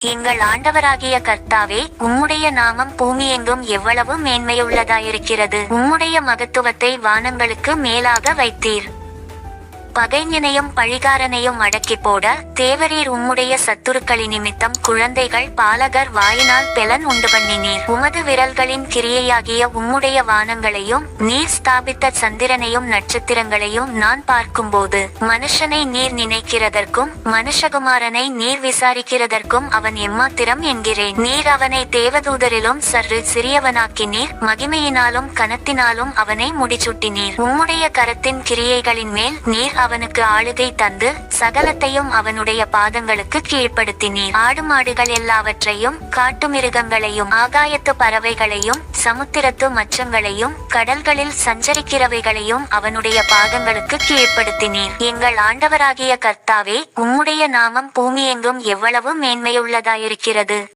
எங்கள் ஆண்டவராகிய கர்த்தாவே, உம்முடைய நாமம் பூமியெங்கும் எவ்வளவு மேன்மையுள்ளதாயிருக்கிறது. உம்முடைய மகத்துவத்தை வானங்களுக்கு மேலாக வைத்தீர். பகைஞனையும் பழிகாரனையும் அடக்கி போட தேவரீர் உம்முடைய சத்துருக்களி நிமித்தம் குழந்தைகள் பாலகர் வாயினால் பெலன் உண்டு பண்ணினீர். உமது விரல்களின் கிரியையாகிய உம்முடைய வானங்களையும் நீர் ஸ்தாபித்த சந்திரனையும் நட்சத்திரங்களையும் நான் பார்க்கும்போது, மனுஷனை நீர் நினைக்கிறதற்கும் மனுஷகுமாரனை நீர் விசாரிக்கிறதற்கும் அவன் எம்மாத்திரம் என்கிறேன். நீர் அவனை தேவதூதரிலும் சற்று சிறியவனாக்கினீர், மகிமையினாலும் கனத்தினாலும் அவனை முடிசூட்டினீர். உம்முடைய கரத்தின் கிரியைகளின் மேல் நீர் அவனுக்கு ஆளுகை தந்து சகலத்தையும் அவனுடைய பாதங்களுக்கு கீழ்ப்படுத்தினீர். ஆடு மாடுகள் எல்லாவற்றையும், காட்டுமிருகங்களையும், ஆகாயத்து பறவைகளையும், சமுத்திரத்து மச்சங்களையும், கடல்களில் சஞ்சரிக்கிறவைகளையும் அவனுடைய பாதங்களுக்கு கீழ்ப்படுத்தினீர். எங்கள் ஆண்டவராகிய கர்த்தாவே, உம்முடைய நாமம் பூமியெங்கும் எவ்வளவு மேன்மையுள்ளதாயிருக்கிறது.